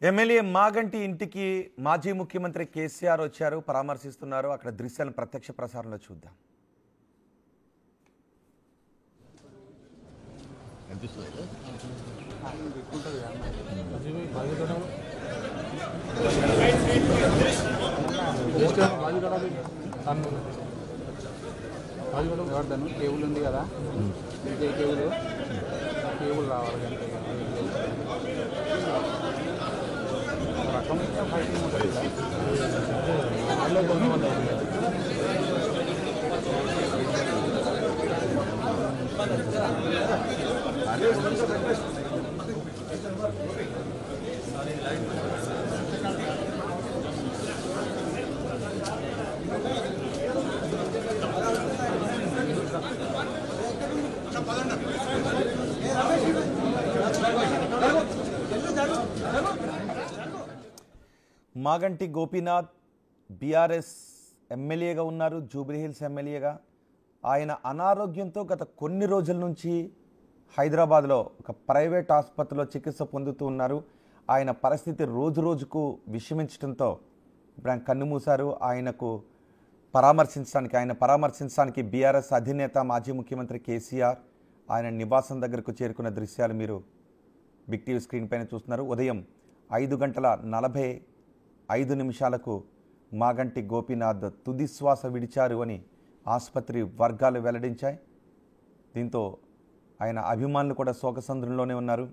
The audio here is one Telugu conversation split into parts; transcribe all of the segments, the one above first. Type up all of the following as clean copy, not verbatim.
ఎమ్మెల్యే మాగంటి ఇంటికి మాజీ ముఖ్యమంత్రి కేసీఆర్ వచ్చారు, పరామర్శిస్తున్నారు. అక్కడ దృశ్యాలను ప్రత్యక్ష ప్రసారంలో చూద్దాం. ఎవరిదాను కేబుల్ ఉంది కదా, విజయ్ కేబుల్ రావాలి అంటే రకం ఫైటింగ్ ఉంటుంది మాగంటి గోపీనాథ్ బీఆర్ఎస్ ఎమ్మెల్యేగా ఉన్నారు, జూబ్లీహిల్స్ ఎమ్మెల్యేగా. ఆయన అనారోగ్యంతో గత కొన్ని రోజుల నుంచి హైదరాబాద్లో ఒక ప్రైవేట్ ఆసుపత్రిలో చికిత్స పొందుతూ ఉన్నారు. ఆయన పరిస్థితి రోజు రోజుకు విషమించడంతో ఇప్పుడు ఆయన కన్నుమూశారు. ఆయన పరామర్శించడానికి బీఆర్ఎస్ అధినేత మాజీ ముఖ్యమంత్రి కేసీఆర్ ఆయన నివాసం దగ్గరకు చేరుకున్న దృశ్యాలు మీరు బిగ్ టీవీ స్క్రీన్ పైన చూస్తున్నారు. ఉదయం 5:45 మాగంటి గోపీనాథ్ తుదిశ్వాస విడిచారు అని ఆసుపత్రి వర్గాలు వెల్లడించాయి. దీంతో ఆయన అభిమానులు కూడా శోకసంద్రంలోనే ఉన్నారు.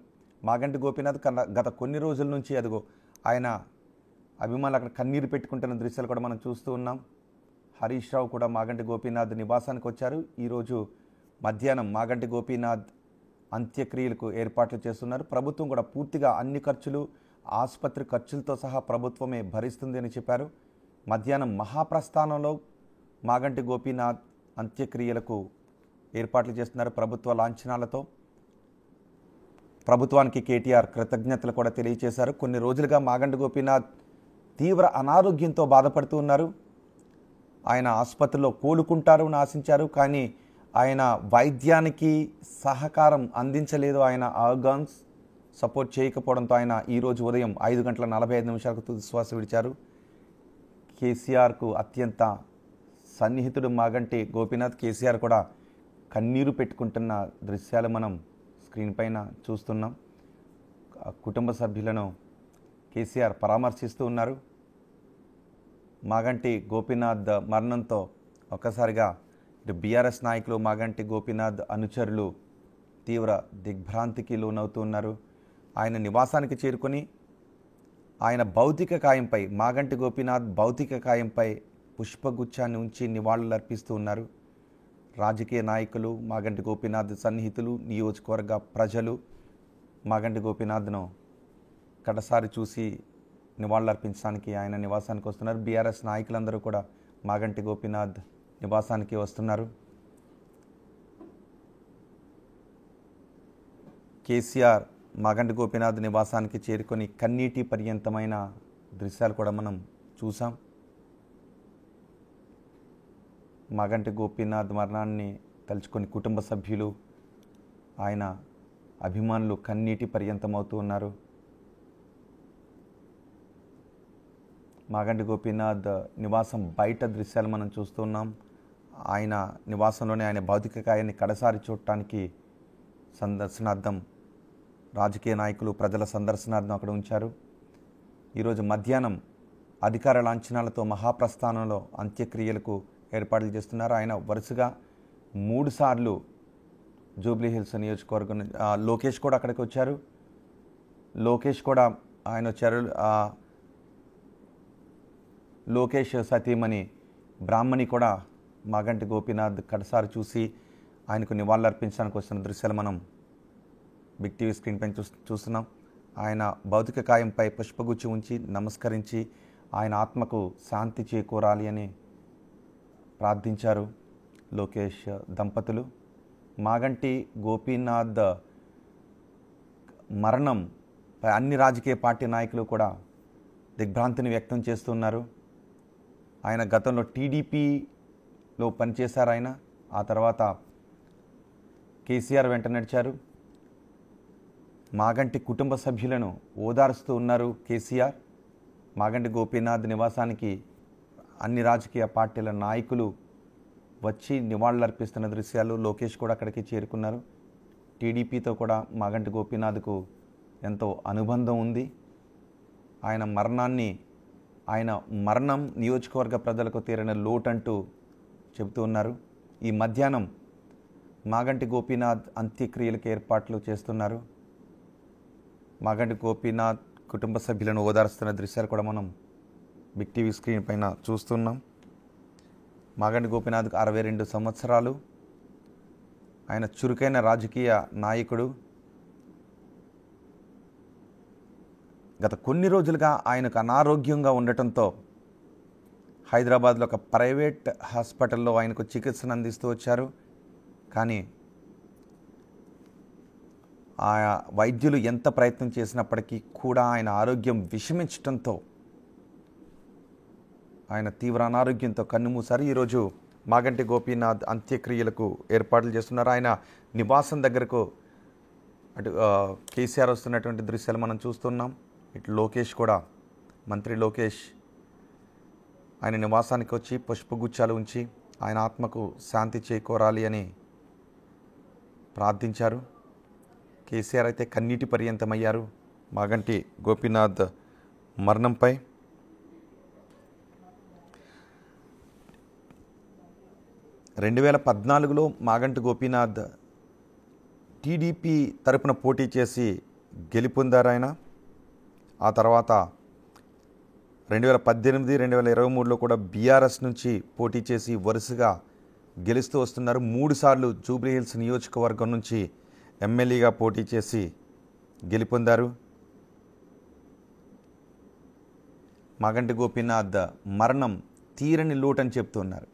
మాగంటి గోపీనాథ్ గత కొన్ని రోజుల నుంచి ఆయన అభిమానులు అక్కడ కన్నీరు పెట్టుకుంటున్న దృశ్యాలు కూడా మనం చూస్తూ ఉన్నాం. హరీష్ రావు కూడా మాగంటి గోపీనాథ్ నివాసానికి వచ్చారు. ఈరోజు మధ్యాహ్నం మాగంటి గోపీనాథ్ అంత్యక్రియలకు ఏర్పాట్లు చేస్తున్నారు. ప్రభుత్వం కూడా పూర్తిగా అన్ని ఖర్చులు, ఆసుపత్రి ఖర్చులతో సహా ప్రభుత్వమే భరిస్తుంది అని చెప్పారు. మధ్యాహ్నం మహాప్రస్థానంలో మాగంటి గోపీనాథ్ అంత్యక్రియలకు ఏర్పాట్లు చేస్తున్నారు ప్రభుత్వ లాంఛనాలతో. ప్రభుత్వానికి కేటీఆర్ కృతజ్ఞతలు కూడా తెలియజేశారు. కొన్ని రోజులుగా మాగంటి గోపీనాథ్ తీవ్ర అనారోగ్యంతో బాధపడుతూ ఉన్నారు. ఆయన ఆసుపత్రిలో కోలుకుంటారు ఆశించారు, కానీ ఆయన వైద్యానికి సహకారం అందించలేదు. ఆయన ఆర్గాన్స్ సపోర్ట్ చేయకపోవడంతో ఆయన ఈరోజు ఉదయం 5:45 తుదిశ్వాస విడిచారు. కేసీఆర్కు అత్యంత సన్నిహితుడు మాగంటి గోపీనాథ్. కేసీఆర్ కూడా కన్నీరు పెట్టుకుంటున్న దృశ్యాలు మనం స్క్రీన్ పైన చూస్తున్నాం. కుటుంబ సభ్యులను కేసీఆర్ పరామర్శిస్తూ ఉన్నారు. మాగంటి గోపీనాథ్ మరణంతో ఒక్కసారిగా ఇటు బీఆర్ఎస్ నాయకులు, మాగంటి గోపీనాథ్ అనుచరులు తీవ్ర దిగ్భ్రాంతికి లోనవుతూ ఉన్నారు. ఆయన నివాసానికి చేరుకొని ఆయన మాగంటి గోపీనాథ్ భౌతిక కాయంపై పుష్పగుచ్చాన్ని ఉంచి నివాళులర్పిస్తూ ఉన్నారు. రాజకీయ నాయకులు, మాగంటి గోపీనాథ్ సన్నిహితులు, నియోజకవర్గ ప్రజలు మాగంటి గోపీనాథ్ను కడసారి చూసి నివాళులర్పించడానికి ఆయన నివాసానికి వస్తున్నారు. బీఆర్ఎస్ నాయకులందరూ కూడా మాగంటి గోపీనాథ్ నివాసానికి వస్తున్నారు. కేసీఆర్ మాగంటి గోపీనాథ్ నివాసానికి చేరుకొని కన్నీటి పర్యంతమైన దృశ్యాలు కూడా మనం చూసాం. మాగంటి గోపీనాథ్ మరణాన్ని తలుచుకొని కుటుంబ సభ్యులు, ఆయన అభిమానులు కన్నీటి పర్యంతమవుతూ ఉన్నారు. మాగంటి గోపీనాథ్ నివాసం బయట దృశ్యాలు మనం చూస్తున్నాం. ఆయన నివాసంలోనే ఆయన భౌతిక కాయాన్ని కడసారి చూడటానికి సందర్శనార్థం రాజకీయ నాయకులు, ప్రజల సందర్శనార్థం అక్కడ ఉంచారు. ఈరోజు మధ్యాహ్నం అధికార లాంఛనాలతో మహాప్రస్థానంలో అంత్యక్రియలకు ఏర్పాట్లు చేస్తున్నారు. ఆయన వరుసగా 3 సార్లు జూబ్లీహిల్స్ నియోజకవర్గం లోకేష్ కూడా అక్కడికి వచ్చారు. ఆయన వచ్చారు. లోకేష్ సతీమణి బ్రాహ్మణి కూడా మాగంటి గోపీనాథ్ కడసారి చూసి ఆయనకు నివాళులర్పించడానికి వస్తున్న దృశ్యాలు మనం బిగ్ టీవీ స్క్రీన్ పైన చూస్తున్నాం. ఆయన భౌతిక కాయంపై పుష్పగుచ్చి ఉంచి నమస్కరించి ఆయన ఆత్మకు శాంతి చేకూరాలి అని ప్రార్థించారు లోకేష్ దంపతులు. మాగంటి గోపీనాథ్ మరణం అన్ని రాజకీయ పార్టీ నాయకులు కూడా దిగ్భ్రాంతిని వ్యక్తం చేస్తున్నారు. ఆయన గతంలో టీడీపీలో పనిచేశారు. ఆయన ఆ తర్వాత కేసీఆర్ వెంట నడిచారు. మాగంటి కుటుంబ సభ్యులను ఓదారుస్తూ ఉన్నారు కేసీఆర్. మాగంటి గోపీనాథ్ నివాసానికి అన్ని రాజకీయ పార్టీల నాయకులు వచ్చి నివాళులర్పిస్తున్న దృశ్యాలు. లోకేష్ కూడా అక్కడికి చేరుకున్నారు. టీడీపీతో కూడా మాగంటి గోపీనాథ్కు ఎంతో అనుబంధం ఉంది. ఆయన మరణం నియోజకవర్గ ప్రజలకు తీరిన లోటంటూ చెబుతూ ఉన్నారు. ఈ మధ్యాహ్నం మాగంటి గోపీనాథ్ అంత్యక్రియలకు ఏర్పాట్లు చేస్తున్నారు. మాగంటి గోపీనాథ్ కుటుంబ సభ్యులను ఓదారుస్తున్న దృశ్యాలు కూడా మనం బిగ్ టీవీ స్క్రీన్ పైన చూస్తున్నాం. మాగంటి గోపీనాథ్కు 62 సంవత్సరాలు. ఆయన చురుకైన రాజకీయ నాయకుడు. గత కొన్ని రోజులుగా ఆయనకు అనారోగ్యంగా ఉండటంతో హైదరాబాద్లో ఒక ప్రైవేట్ హాస్పిటల్లో ఆయనకు చికిత్సను అందిస్తూ వచ్చారు. కానీ ఆ వైద్యులు ఎంత ప్రయత్నం చేసినప్పటికీ కూడా ఆయన ఆరోగ్యం విషమించడంతో ఆయన తీవ్ర అనారోగ్యంతో కన్నుమూశారు. ఈరోజు మాగంటి గోపీనాథ్ అంత్యక్రియలకు ఏర్పాట్లు చేస్తున్నారు. ఆయన నివాసం దగ్గరకు అటు కేసీఆర్ వస్తున్నటువంటి దృశ్యాలు మనం చూస్తున్నాం. ఇటు లోకేష్ కూడా, మంత్రి లోకేష్ ఆయన నివాసానికి వచ్చి పుష్పగుచ్చాలు ఉంచి ఆయన ఆత్మకు శాంతి చేకూరాలి అని ప్రార్థించారు. కేసీఆర్ అయితే కన్నీటి పర్యంతమయ్యారు మాగంటి గోపీనాథ్ మరణంపై. రెండు 2014లో మాగంటి గోపీనాథ్ టీడీపీ తరపున పోటీ చేసి గెలుపొందారు ఆయన. ఆ తర్వాత 2018, 2023లో కూడా బీఆర్ఎస్ నుంచి పోటీ చేసి వరుసగా గెలుస్తూ వస్తున్నారు. 3 సార్లు జూబ్లీహిల్స్ నియోజకవర్గం నుంచి ఎమ్మెల్యేగా పోటీ చేసి గెలుపొందారు. మాగంటి గోపీనాథ్ మరణం తీరని లోటని చెప్తున్నారు.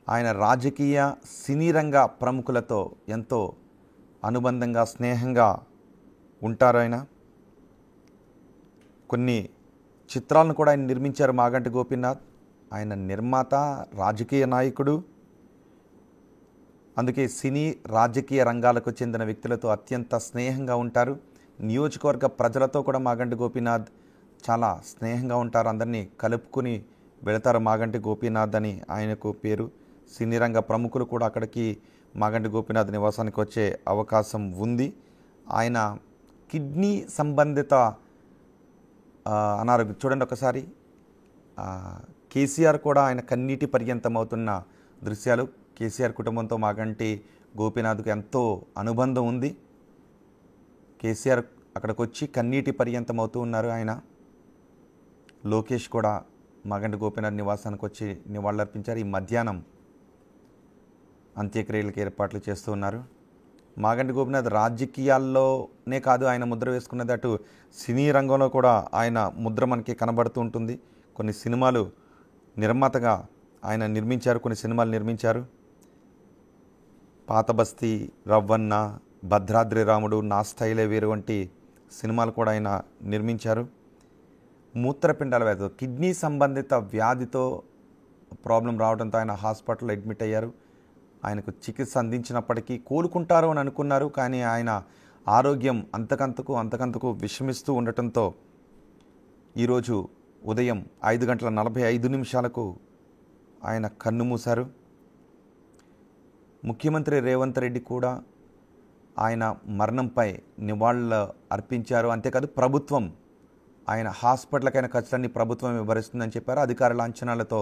ఆయన రాజకీయ సినీ రంగ ప్రముఖులతో ఎంతో అనుబంధంగా, స్నేహంగా ఉంటారు. ఆయన కొన్ని చిత్రాలను కూడా ఆయన నిర్మించారు. మాగంటి గోపీనాథ్ ఆయన నిర్మాత, రాజకీయ నాయకుడు. అందుకే సినీ రాజకీయ రంగాలకు చెందిన వ్యక్తులతో అత్యంత స్నేహంగా ఉంటారు. నియోజకవర్గ ప్రజలతో కూడా మాగంటి గోపీనాథ్ చాలా స్నేహంగా ఉంటారు. అందరినీ కలుపుకుని వెళతారు మాగంటి గోపీనాథ్ అని ఆయనకు పేరు. సినీ రంగ ప్రముఖులు కూడా అక్కడికి మాగంటి గోపీనాథ్ నివాసానికి వచ్చే అవకాశం ఉంది. ఆయన కిడ్నీ సంబంధిత అనారోగ్యం చూడండి ఒకసారి. కేసీఆర్ కూడా ఆయన కన్నీటి పర్యంతమవుతున్న దృశ్యాలు. కేసీఆర్ కుటుంబంతో మాగంటి గోపీనాథ్కు ఎంతో అనుబంధం ఉంది. కేసీఆర్ అక్కడికి వచ్చి కన్నీటి పర్యంతమవుతూ ఉన్నారు ఆయన. లోకేష్ కూడా మాగంటి గోపీనాథ్ నివాసానికి వచ్చి నివాళులర్పించారు. ఈ మధ్యాహ్నం అంత్యక్రియలకు ఏర్పాట్లు చేస్తూ ఉన్నారు. మాగంటి గోపీనాథ్ రాజకీయాల్లోనే కాదు ఆయన ముద్ర వేసుకున్నది, అటు సినీ రంగంలో కూడా ఆయన ముద్ర మనకి కనబడుతూ ఉంటుంది. కొన్ని సినిమాలు నిర్మాతగా ఆయన నిర్మించారు, కొన్ని సినిమాలు నిర్మించారు. పాత బస్తీ, రవ్వన్న, భద్రాద్రి రాముడు, నా స్టైలే వేరు వంటి సినిమాలు కూడా ఆయన నిర్మించారు. మూత్రపిండాల వ్యాధితో, కిడ్నీ సంబంధిత వ్యాధితో ప్రాబ్లం రావడంతో ఆయన హాస్పిటల్లో అడ్మిట్ అయ్యారు. ఆయనకు చికిత్స అందించినప్పటికీ కోలుకుంటారు అని అనుకున్నారు. కానీ ఆయన ఆరోగ్యం అంతకంతకు విషమిస్తూ ఉండటంతో ఈరోజు ఉదయం 5:45 ఆయన కన్నుమూశారు. ముఖ్యమంత్రి రేవంత్ రెడ్డి కూడా ఆయన మరణంపై నివాళులు అర్పించారు. అంతేకాదు ప్రభుత్వం ఆయన హాస్పిటల్కైనా ఖర్చులన్నీ ప్రభుత్వం భరిస్తుందని చెప్పారు. అధికారుల అంచనాలతో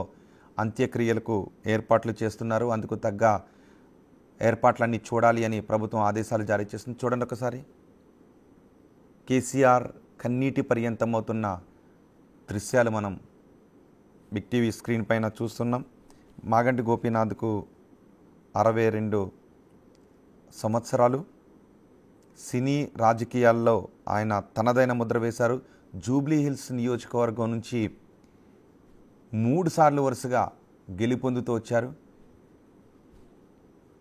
అంత్యక్రియలకు ఏర్పాట్లు చేస్తున్నారు. అందుకు తగ్గ ఏర్పాట్లన్నీ చూడాలి అని ప్రభుత్వం ఆదేశాలు జారీ చేస్తుంది. చూడండి ఒకసారి. కేసీఆర్ కన్నీటి పర్యంతమవుతున్న దృశ్యాలు మనం బిగ్ టీవీ స్క్రీన్ పైన చూస్తున్నాం. మాగంటి గోపీనాథ్కు 62 సంవత్సరాలు. సినీ రాజకీయాల్లో ఆయన తనదైన ముద్ర వేశారు. జూబ్లీహిల్స్ నియోజకవర్గం నుంచి 3 సార్లు వరుసగా గెలుపొందుతూ వచ్చారు.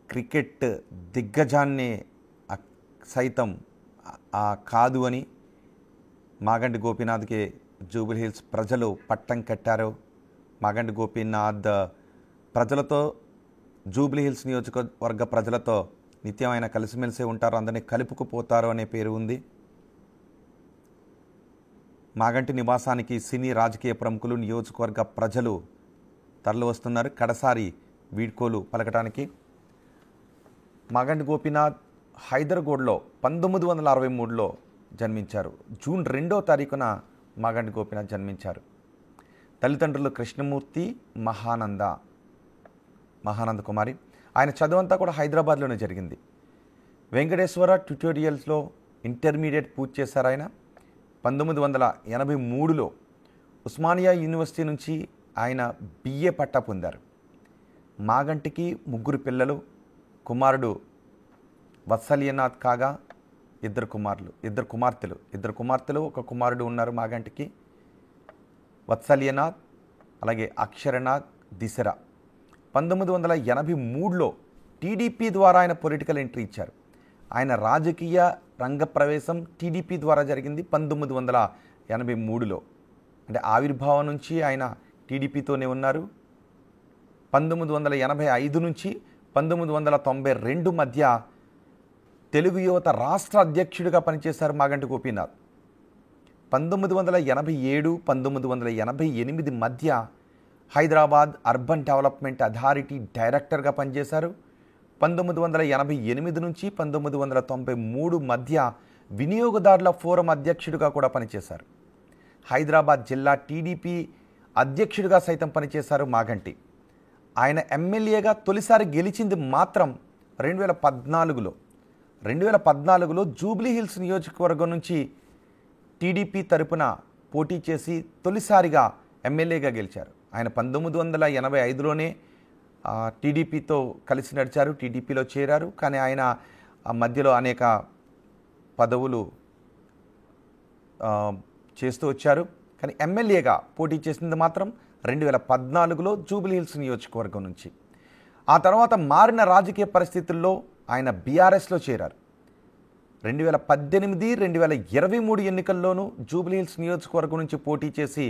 క్రికెట్ దిగ్గజాన్ని సైతం కాదు అని మాగంటి గోపీనాథ్కి జూబ్లీహిల్స్ ప్రజలు పట్టం కట్టారు. మాగంటి గోపీనాథ్ ప్రజలతో, జూబ్లీహిల్స్ నియోజకవర్గ ప్రజలతో నిత్యం ఆయన కలిసిమెలిసి ఉంటారు, అందరినీ కలుపుకుపోతారు అనే పేరు ఉంది. మాగంటి నివాసానికి సినీ రాజకీయ ప్రముఖులు నియోజకవర్గ ప్రజలు తరలి వస్తున్నారు కడసారి వీడ్కోలు పలకటానికి. మాగంటి గోపీనాథ్ హైదరాబాద్లో 1963లో జన్మించారు. జూన్ 2వ తారీఖున మాగంటి గోపీనాథ్ జన్మించారు. తల్లిదండ్రులు కృష్ణమూర్తి, మహానంద కుమారి. ఆయన చదువంతా కూడా హైదరాబాద్లోనే జరిగింది. వెంకటేశ్వర ట్యుటోరియల్స్లో ఇంటర్మీడియట్ పూర్తి చేశారు. ఆయన 1983లో ఉస్మానియా యూనివర్సిటీ నుంచి ఆయన BA పట్టా పొందారు. మాగంటికి 3 పిల్లలు. కుమారుడు వత్సల్యనాథ్ కాగా ఇద్దరు కుమార్తెలు ఒక కుమారుడు ఉన్నారు మాగంటికి. వత్సల్యనాథ్, అలాగే అక్షరనాథ్, దిశర. 1983లో టీడీపీ ద్వారా ఆయన పొలిటికల్ ఎంట్రీ ఇచ్చారు. ఆయన రాజకీయ రంగ ప్రవేశం టీడీపీ ద్వారా జరిగింది 1983లో. అంటే ఆవిర్భావం నుంచి ఆయన టీడీపీతోనే ఉన్నారు. 1985 నుంచి 1992 మధ్య తెలుగు యువత రాష్ట్ర అధ్యక్షుడిగా పనిచేశారు మాగంటి గోపీనాథ్. 1987, 1988 మధ్య హైదరాబాద్ అర్బన్ డెవలప్మెంట్ అథారిటీ డైరెక్టర్గా పనిచేశారు. 1988 నుంచి 1993 మధ్య వినియోగదారుల ఫోరం అధ్యక్షుడిగా కూడా పనిచేశారు. హైదరాబాద్ జిల్లా టీడీపీ అధ్యక్షుడిగా సైతం పనిచేశారు మాగంటి. ఆయన ఎమ్మెల్యేగా తొలిసారి గెలిచింది మాత్రం 2014లో జూబ్లీ హిల్స్ నియోజకవర్గం నుంచి టీడీపీ తరపున పోటీ చేసి తొలిసారిగా ఎమ్మెల్యేగా గెలిచారు. ఆయన 1985లోనే టీడీపీతో కలిసి నడిచారు, టీడీపీలో చేరారు. కానీ ఆయన మధ్యలో అనేక పదవులు చేస్తూ వచ్చారు. కానీ ఎమ్మెల్యేగా పోటీ చేసింది మాత్రం 2014లో జూబ్లీ హిల్స్ నియోజకవర్గం నుంచి. ఆ తర్వాత మారిన రాజకీయ పరిస్థితుల్లో ఆయన బీఆర్ఎస్లో చేరారు. 2018, 2023 ఎన్నికల్లోనూ జూబ్లీ హిల్స్ నియోజకవర్గం నుంచి పోటీ చేసి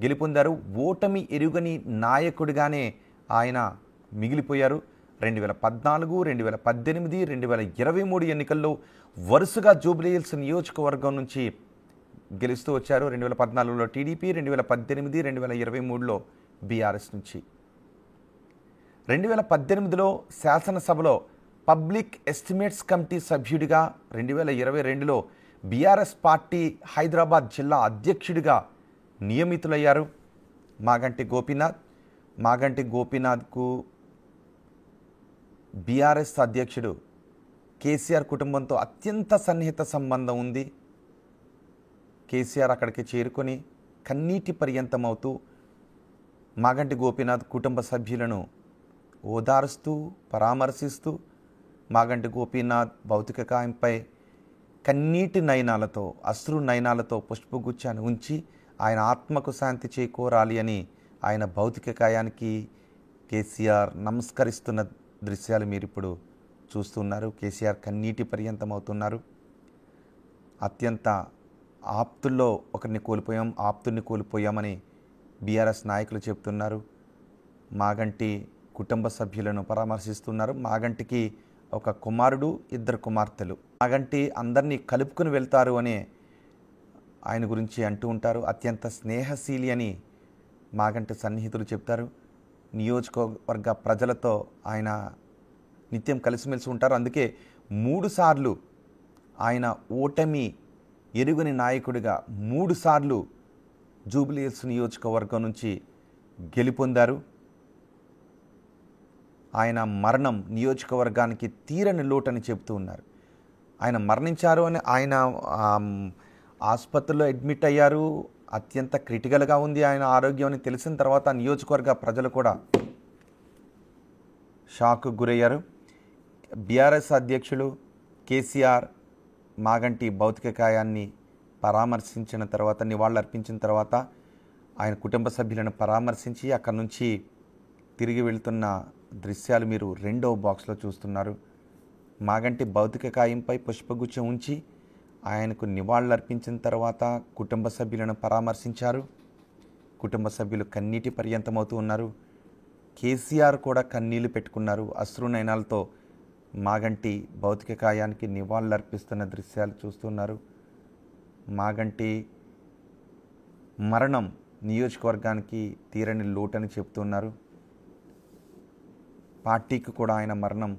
గెలుపొందారు. ఓటమి ఎరుగని నాయకుడిగానే ఆయన మిగిలిపోయారు. 2014, 2018, 2023 ఎన్నికల్లో వరుసగా జూబ్లీ హిల్స్ నియోజకవర్గం నుంచి గెలుస్తూ వచ్చారు. 2014లో టీడీపీ, 2018, 2023లో బీఆర్ఎస్ నుంచి. 2018లో శాసనసభలో పబ్లిక్ ఎస్టిమేట్స్ కమిటీ సభ్యుడిగా, 2022లో బీఆర్ఎస్ పార్టీ హైదరాబాద్ జిల్లా అధ్యక్షుడిగా నియమితులయ్యారు మాగంటి గోపీనాథ్. మాగంటి గోపీనాథ్కు బీఆర్ఎస్ అధ్యక్షుడు కేసీఆర్ కుటుంబంతో అత్యంత సన్నిహిత సంబంధం ఉంది. కేసీఆర్ అక్కడికి చేరుకొని కన్నీటి పర్యంతమవుతూ మాగంటి గోపీనాథ్ కుటుంబ సభ్యులను ఓదారుస్తూ, పరామర్శిస్తూ మాగంటి గోపీనాథ్ భౌతిక కాయంపై కన్నీటి నయనాలతో, అశ్రు నయనాలతో పుష్పగుచ్చాన్ని ఉంచి ఆయన ఆత్మకు శాంతి చేకూరాలి అని ఆయన భౌతిక కాయానికి కేసీఆర్ నమస్కరిస్తున్న దృశ్యాలు మీరు ఇప్పుడు చూస్తున్నారు. కేసీఆర్ కన్నీటి పర్యంతం అవుతున్నారు. అత్యంత ఆప్తుల్లో ఒకరిని కోల్పోయాం, ఆప్తుల్ని కోల్పోయామని బీఆర్ఎస్ నాయకులు చెప్తున్నారు. మాగంటి కుటుంబ సభ్యులను పరామర్శిస్తున్నారు. మాగంటికి ఒక కుమారుడు, 2 కుమార్తెలు. మాగంటి అందరినీ కలుపుకుని వెళ్తారు అని ఆయన గురించి అంటూ ఉంటారు. అత్యంత స్నేహశీలి అని మాగంటి సన్నిహితులు చెప్తారు. నియోజకవర్గ ప్రజలతో ఆయన నిత్యం కలిసిమెలిసి ఉంటారు. అందుకే 3 సార్లు ఆయన ఓటమి ఎరుగని నాయకుడిగా 3 సార్లు జూబ్లీ హిల్స్ నియోజకవర్గం నుంచి గెలుపొందారు. ఆయన మరణం నియోజకవర్గానికి తీరని లోటని చెబుతూ ఉన్నారు. ఆయన మరణించారు అని ఆయన ఆసుపత్రిలో అడ్మిట్ అయ్యారు. అత్యంత క్రిటికల్గా ఉంది ఆయన ఆరోగ్యం అని తెలిసిన తర్వాత నియోజకవర్గ ప్రజలు కూడా షాక్కు గురయ్యారు. బీఆర్ఎస్ అధ్యక్షులు కేసీఆర్ మాగంటి భౌతిక కాయాన్ని పరామర్శించిన తర్వాత, నివాళులర్పించిన తర్వాత ఆయన కుటుంబ సభ్యులను పరామర్శించి అక్కడి నుంచి తిరిగి వెళ్తున్న దృశ్యాలు మీరు 2వ బాక్స్లో చూస్తున్నారు. మాగంటి భౌతిక కాయంపై పుష్పగుచ్చం ఉంచి ఆయనకు నివాళులర్పించిన తర్వాత కుటుంబ సభ్యులను పరామర్శించారు. కుటుంబ సభ్యులు కన్నీటి పర్యంతమవుతూ ఉన్నారు. కేసీఆర్ కూడా కన్నీళ్లు పెట్టుకున్నారు. అశ్రునయనాలతో మాగంటి భౌతిక కాయానికి నివాళులర్పిస్తున్న దృశ్యాలు చూస్తున్నారు. మాగంటి మరణం నియోజకవర్గానికి తీరని లోటని చెప్తున్నారు. పార్టీకి కూడా ఆయన మరణం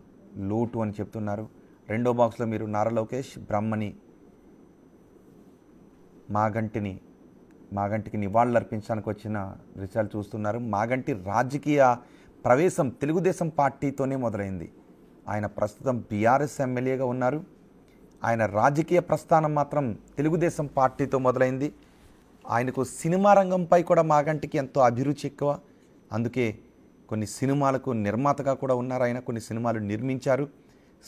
లోటు అని చెప్తున్నారు. రెండో బాక్స్లో మీరు నారా లోకేష్, బ్రహ్మని, మాగంటికి నివాళులర్పించడానికి వచ్చిన దృశ్యాలు చూస్తున్నారు. మాగంటి రాజకీయ ప్రవేశం తెలుగుదేశం పార్టీతోనే మొదలైంది. ఆయన ప్రస్తుతం బీఆర్ఎస్ ఎమ్మెల్యేగా ఉన్నారు. ఆయన రాజకీయ ప్రస్థానం మాత్రం తెలుగుదేశం పార్టీతో మొదలైంది. ఆయనకు సినిమా రంగంపై కూడా మాగంటికి ఎంతో అభిరుచి ఎక్కువ. అందుకే కొన్ని సినిమాలకు నిర్మాతగా కూడా ఉన్నారు. ఆయన కొన్ని సినిమాలు నిర్మించారు.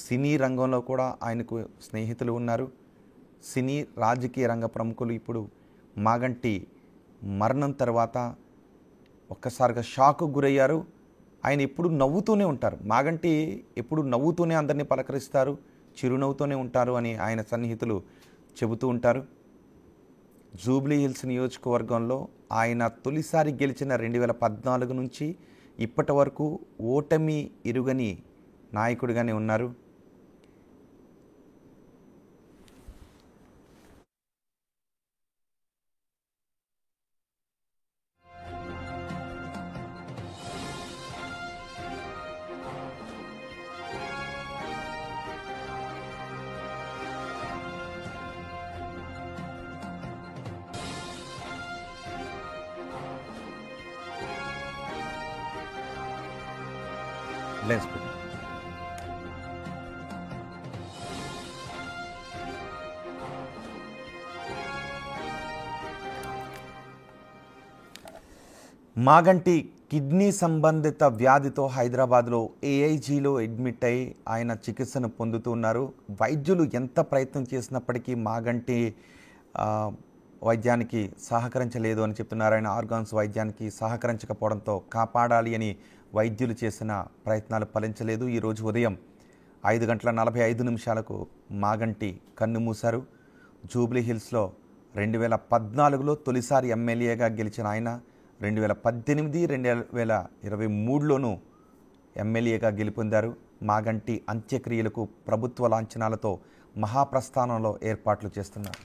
సినీ రంగంలో కూడా ఆయనకు స్నేహితులు ఉన్నారు. సినీ రాజకీయ రంగ ప్రముఖులు ఇప్పుడు మాగంటి మరణం తర్వాత ఒక్కసారిగా షాకు గురయ్యారు. ఆయన ఎప్పుడు నవ్వుతూనే ఉంటారు. మాగంటి ఎప్పుడు నవ్వుతూనే అందరినీ పలకరిస్తారు, చిరునవ్వుతూనే ఉంటారు అని ఆయన సన్నిహితులు చెబుతూ ఉంటారు. జూబ్లీ హిల్స్ నియోజకవర్గంలో ఆయన తొలిసారి గెలిచిన 2014 నుంచి ఇప్పటి వరకు ఓటమి ఎరుగని నాయకుడిగానే ఉన్నారు. లెన్స్ పెట్టు. మాగంటి కిడ్నీ సంబంధిత వ్యాధితో హైదరాబాద్లో ఏఐజీలో అడ్మిట్ అయి ఆయన చికిత్సను పొందుతూ ఉన్నారు. వైద్యులు ఎంత ప్రయత్నం చేసినప్పటికీ మాగంటి వైద్యానికి సహకరించలేదు అని చెప్తున్నారు. ఆయన ఆర్గాన్స్ వైద్యానికి సహకరించకపోవడంతో కాపాడాలి అని వైద్యులు చేసిన ప్రయత్నాలు ఫలించలేదు. ఈరోజు ఉదయం 5:45 మాగంటి కన్ను మూశారు. జూబ్లీ హిల్స్లో 2014లో తొలిసారి ఎమ్మెల్యేగా గెలిచిన ఆయన 2018, 2023లోనూ ఎమ్మెల్యేగా గెలుపొందారు. మాగంటి అంత్యక్రియలకు ప్రభుత్వ లాంఛనాలతో మహాప్రస్థానంలో ఏర్పాట్లు చేస్తున్నారు.